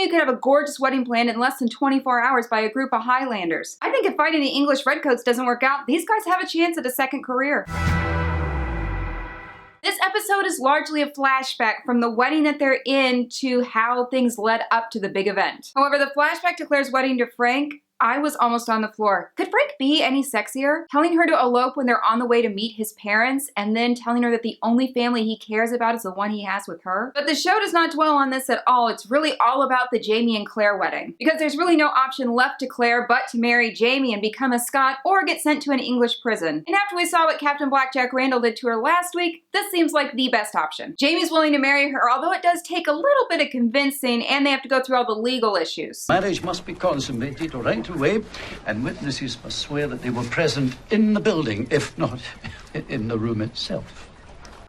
You could have a gorgeous wedding planned in less than 24 hours by a group of Highlanders. I think if fighting the English redcoats doesn't work out, these guys have a chance at a second career. This episode is largely a flashback from the wedding that they're in to how things led up to the big event. However, the flashback to Claire's wedding to Frank, I was almost on the floor. Could Frank be any sexier? Telling her to elope when they're on the way to meet his parents, and then telling her that the only family he cares about is the one he has with her. But the show does not dwell on this at all. It's really all about the Jamie and Claire wedding. Because there's really no option left to Claire but to marry Jamie and become a Scot or get sent to an English prison. And after we saw what Captain Blackjack Randall did to her last week, this seems like the best option. Jamie's willing to marry her, although it does take a little bit of convincing and they have to go through all the legal issues. Marriage must be consummated right away, and witnesses must swear that they were present in the building, if not in the room itself.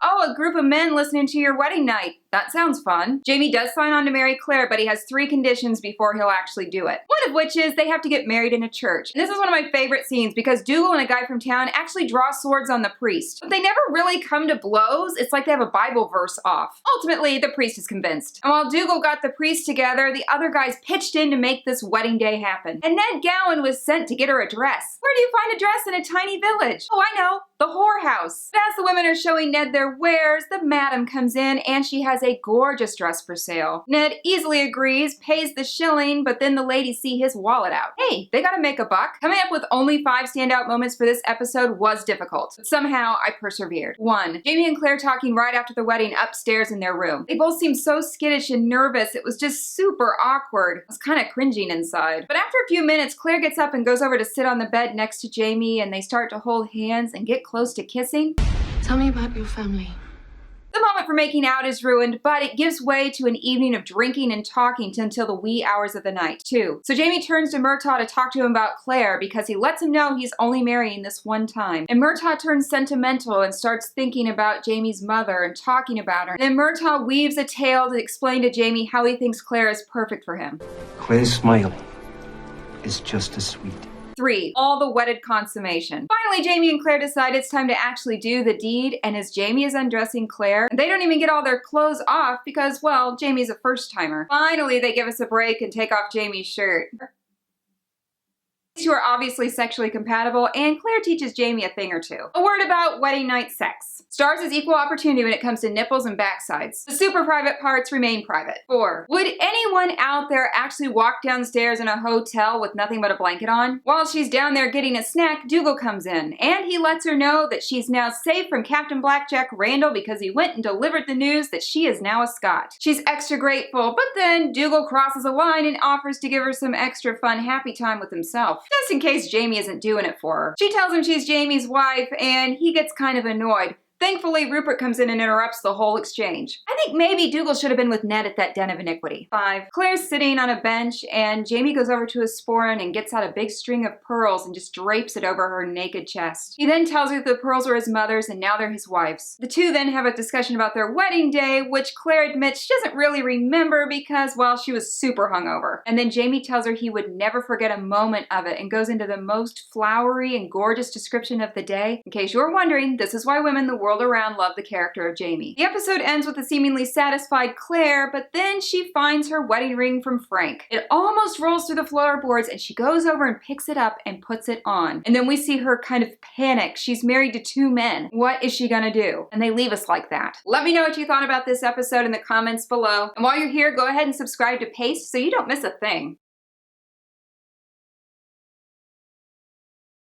Oh, a group of men listening to your wedding night. That sounds fun. Jamie does sign on to marry Claire, but he has 3 conditions before he'll actually do it. One of which is they have to get married in a church. And this is one of my favorite scenes because Dougal and a guy from town actually draw swords on the priest. But they never really come to blows. It's like they have a Bible verse off. Ultimately, the priest is convinced. And while Dougal got the priest together, the other guys pitched in to make this wedding day happen. And Ned Gowan was sent to get her a dress. Where do you find a dress in a tiny village? Oh, I know. The whorehouse. But as the women are showing Ned their wares, the madam comes in and she has a gorgeous dress for sale. Ned easily agrees, pays the shilling, but then the ladies see his wallet out. Hey, they gotta make a buck. Coming up with only 5 standout moments for this episode was difficult, but somehow I persevered. 1. Jamie and Claire talking right after the wedding upstairs in their room. They both seemed so skittish and nervous, it was just super awkward. I was kind of cringing inside. But after a few minutes, Claire gets up and goes over to sit on the bed next to Jamie, and they start to hold hands and get close to kissing. Tell me about your family. The moment for making out is ruined, but it gives way to an evening of drinking and talking until the wee hours of the night, too. So Jamie turns to Murtaugh to talk to him about Claire because he lets him know he's only marrying this one time. And Murtaugh turns sentimental and starts thinking about Jamie's mother and talking about her. Then Murtaugh weaves a tale to explain to Jamie how he thinks Claire is perfect for him. Claire's smile is just as sweet. 3. All the wedded consummation. Finally, Jamie and Claire decide it's time to actually do the deed, and as Jamie is undressing Claire, they don't even get all their clothes off because, well, Jamie's a first-timer. Finally, they give us a break and take off Jamie's shirt. These two are obviously sexually compatible, and Claire teaches Jamie a thing or two. A word about wedding night sex. Stars is equal opportunity when it comes to nipples and backsides. The super private parts remain private. 4. Would anyone out there actually walk downstairs in a hotel with nothing but a blanket on? While she's down there getting a snack, Dougal comes in, and he lets her know that she's now safe from Captain Blackjack Randall because he went and delivered the news that she is now a Scot. She's extra grateful, but then Dougal crosses a line and offers to give her some extra fun happy time with himself, just in case Jamie isn't doing it for her. She tells him she's Jamie's wife, and he gets kind of annoyed. Thankfully, Rupert comes in and interrupts the whole exchange. I think maybe Dougal should have been with Ned at that den of iniquity. 5. Claire's sitting on a bench, and Jamie goes over to his sporran and gets out a big string of pearls and just drapes it over her naked chest. He then tells her that the pearls were his mother's and now they're his wife's. The two then have a discussion about their wedding day, which Claire admits she doesn't really remember because, well, she was super hungover. And then Jamie tells her he would never forget a moment of it and goes into the most flowery and gorgeous description of the day. In case you're wondering, this is why women the world around love the character of Jamie. The episode ends with a seemingly satisfied Claire, but then she finds her wedding ring from Frank. It almost rolls through the floorboards and she goes over and picks it up and puts it on. And then we see her kind of panic. She's married to 2 men. What is she gonna do? And they leave us like that. Let me know what you thought about this episode in the comments below. And while you're here, go ahead and subscribe to Paste so you don't miss a thing.